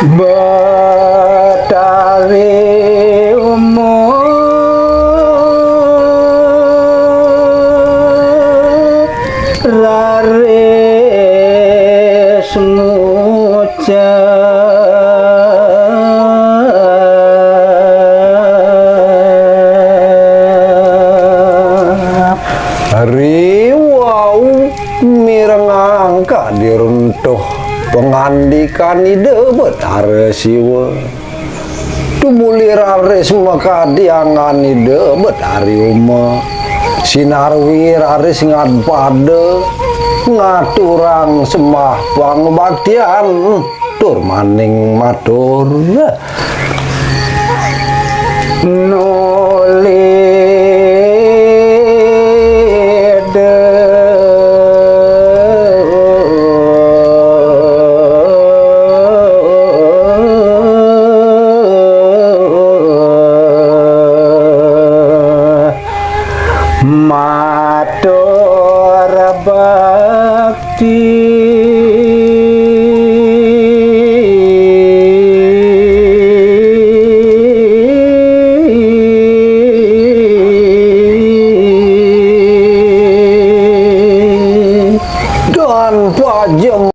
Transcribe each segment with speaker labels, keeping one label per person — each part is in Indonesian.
Speaker 1: Betari umur raris ngucap riwau mireng angka diruntuh pengandikan ide betara siwa tumuli raris maka diangan ide betari uma sinarwi raris ngad pada ngaturang semah pangbaktian tur maning matur nuli matur bakti dan pajem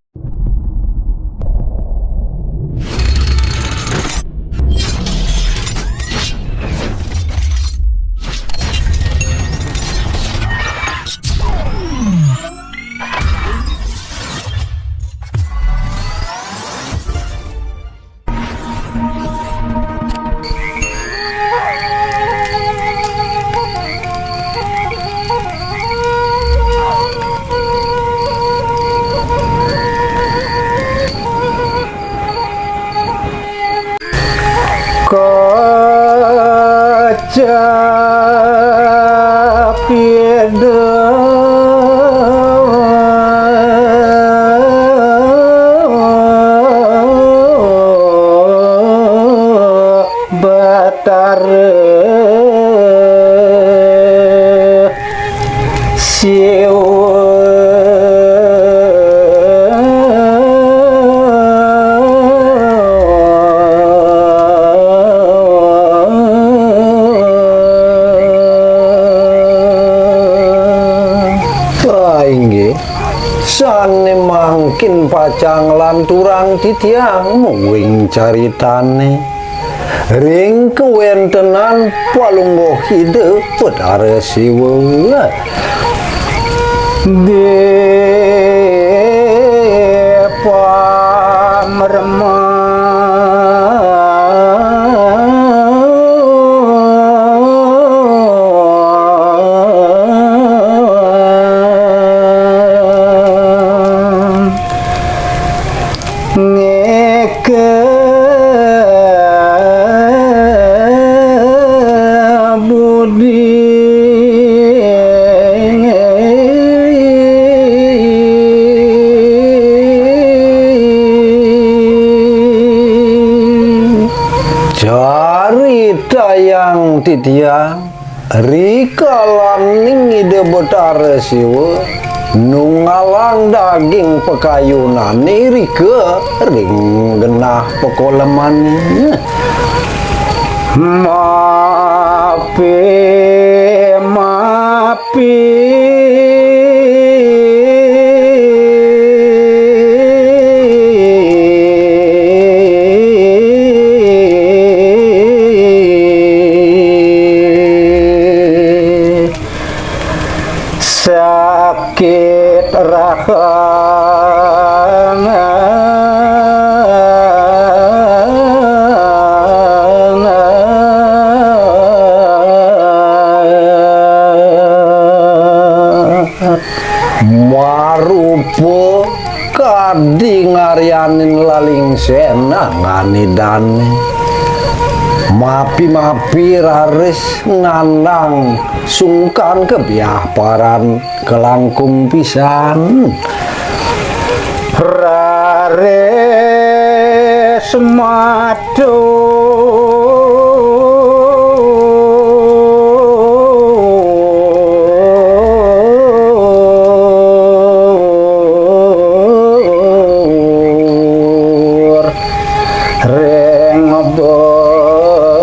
Speaker 1: batara sane mangkin pacang lanturang titiang muwing caritane ring kewentenan palungguh hidup betara siwa de pamerma carita yang titiang rikalan ning ide betara siwa nungalang daging pekayunan rike ring genah pekoleman mapi sakit rahana marupa kadi ngaryanin laling senangani dane mapi-mapi raris ngandang sungkan kebiaparan kelangkung pisan raris matur
Speaker 2: reng betari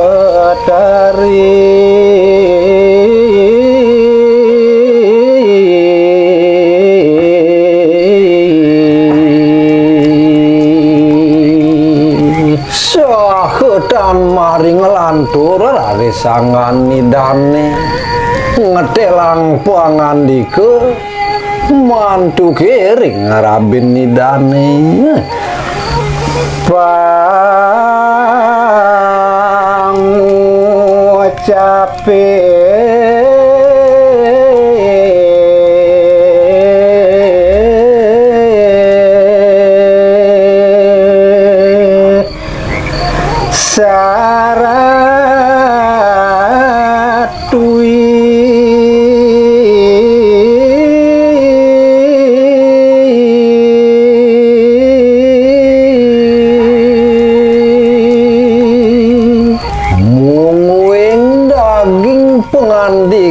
Speaker 1: sahedan mari ngelantur rari sangan nidane ngedelang pangandika mantu kering ngarabin nidane
Speaker 2: pangucape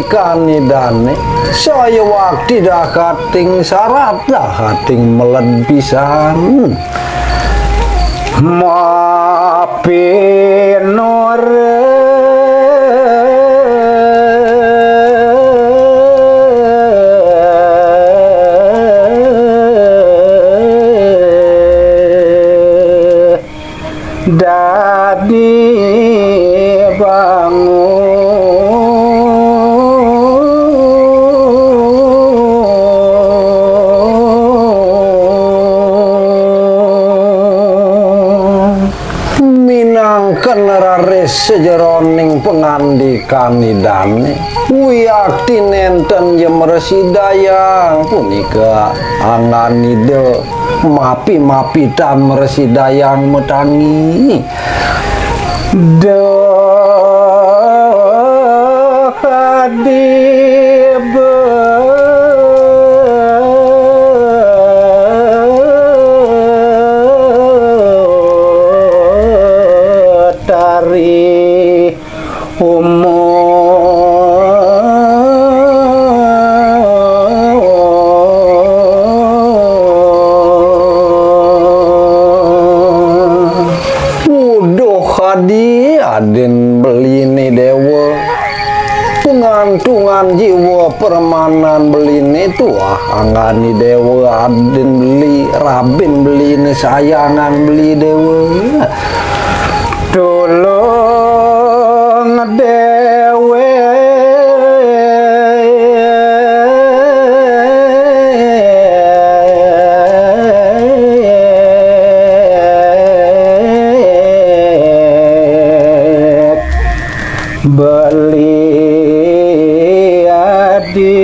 Speaker 1: kanidane saya waktu dah kating syarat dah kating melen pisan
Speaker 2: mapinor dadi bangun
Speaker 1: sejeroning pengandikan nidane wiyakti nenten jem residayang punika anganide mapi tan residayang metangi aden beline dewa pengantungan jiwa permanan beline tuah anggani dewa aden beli rabin beline sayangan beli dewa
Speaker 2: tolong dewe beli adi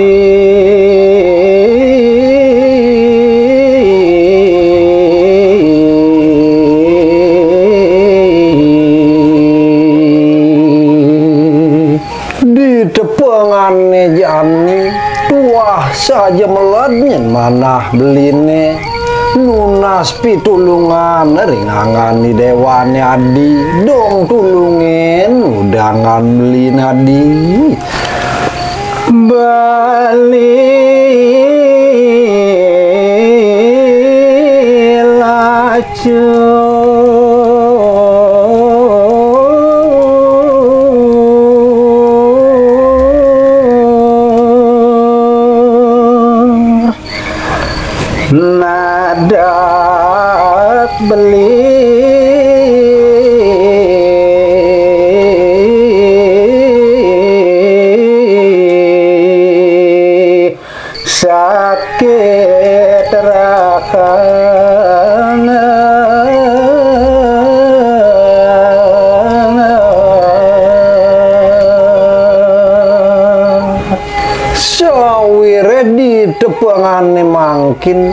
Speaker 1: di tepengane jani tuah saja melednyen manah beline nunas pitulungan ringangani dewane adi dong tulungin udangan beli nadi
Speaker 2: bali lacu nadak beli sakit rakang
Speaker 1: sawire di tepengane mangkin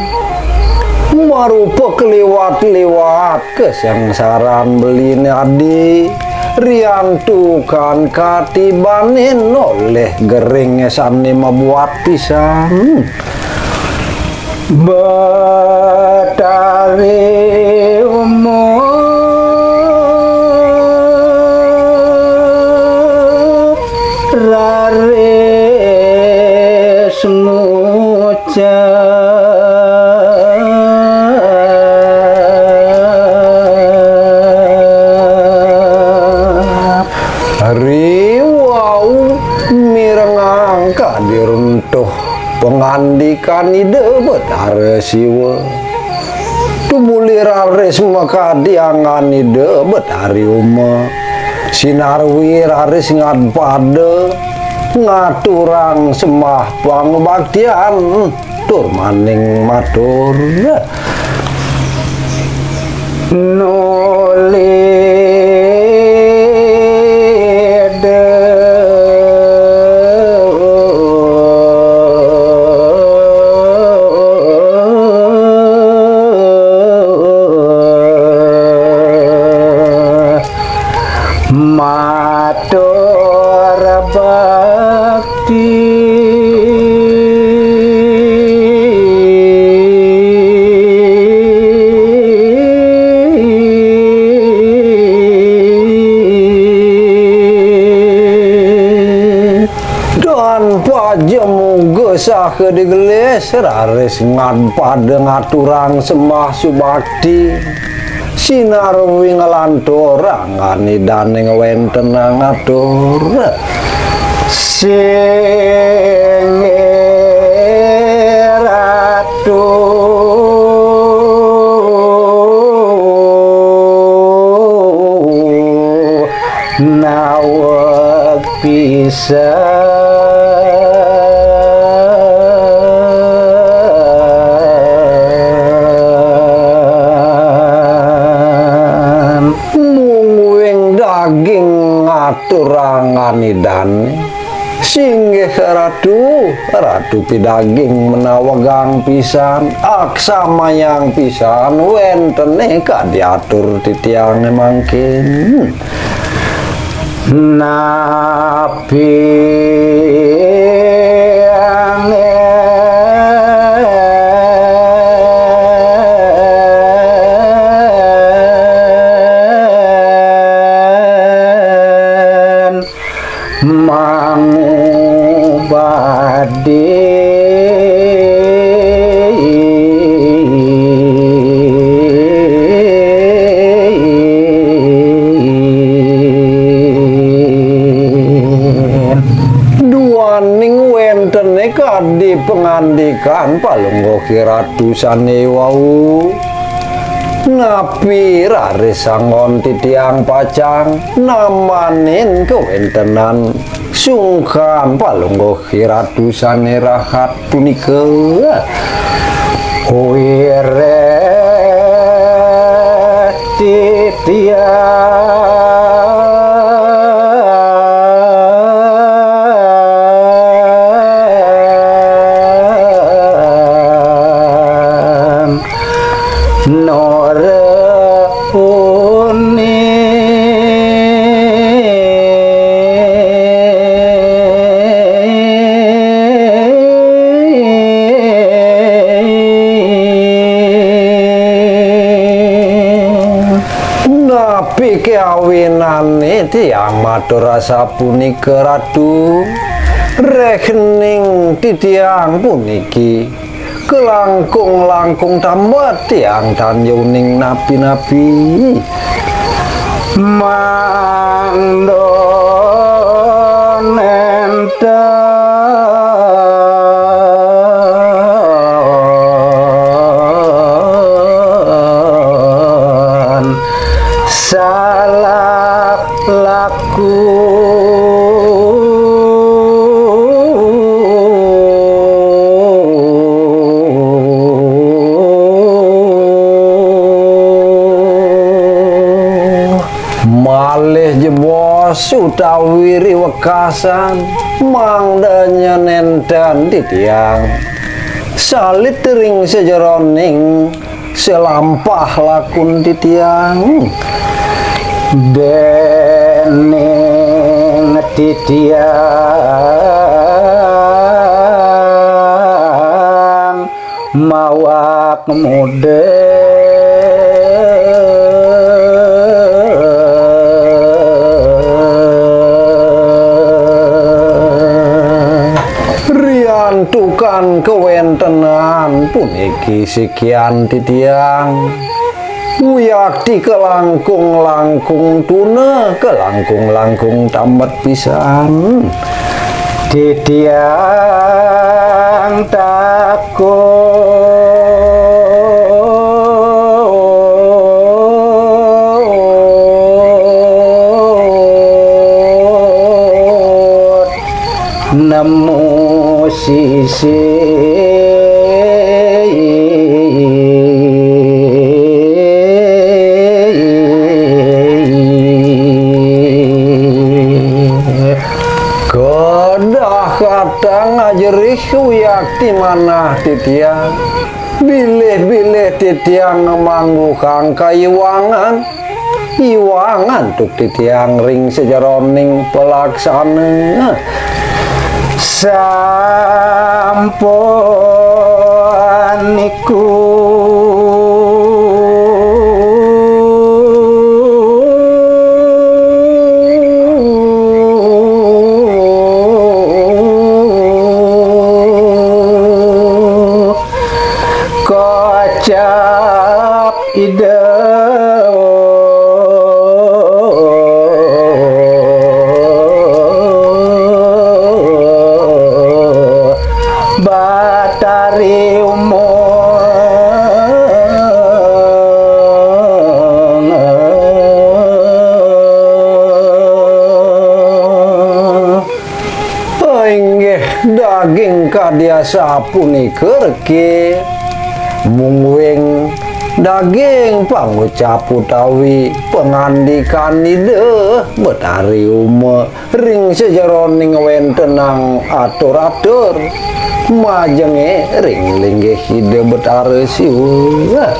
Speaker 1: marupa keliwat-liwat kesangsaran beline adi riantukan katibanin oleh gering esane mabuat pisan betari umur raris ngucap kani debet aresiwa tumuli raris maka diangani debet hari uma sinarwi raris ngad pada ngaturang semah pangbaktian tur maning matur
Speaker 2: nuli matur bakti
Speaker 1: dan pajamuga saha digelis raris ngad pada ngaturang semah subakti sinarwi ngelantur ngani daning wenten ngatur
Speaker 2: sing ratu nawak pisan
Speaker 1: mungwing daging ngaturangani dane singgih ratu pidaging menawagang pisan aksama yang pisan wentene diatur titiang mangkin
Speaker 2: napi angen mangubadi
Speaker 1: di pengandikan palunggo kiratu sane wau napi raris sangon titiang pacang namanin kewentenan sungkan palunggo kiratu sane rahat punika
Speaker 2: wire titiang
Speaker 1: kawinane tiang matur rasa punika ratu rekening titiang puniki kelangkung-langkung tamat tiang tanyuning napi-napi mandon enten salah laku malih jebos utawi wekasan mangdanya nenten titiang salit ring sejeroning selampah lakun titiang dening titiang mawak muda riantukan kewentenan puniki sekian titiang Wiyakti kelangkung-langkung tuna kelangkung-langkung tamat pisan
Speaker 2: titiang kang takut nemu sisi
Speaker 1: kedah kadang ngajerih yakti manah titiang bilih-bilih titiang mangguhang kaiwangan iwangan tuk titiang ring sejaroning pelaksana
Speaker 2: sampun niku kocap ide batari
Speaker 1: inggih daging kadya sapunika reki mungwing daging pangucap utawi pengandikan ide betari ring sejeroning wentenang atur-atur majenge ring linggih ide betari siwa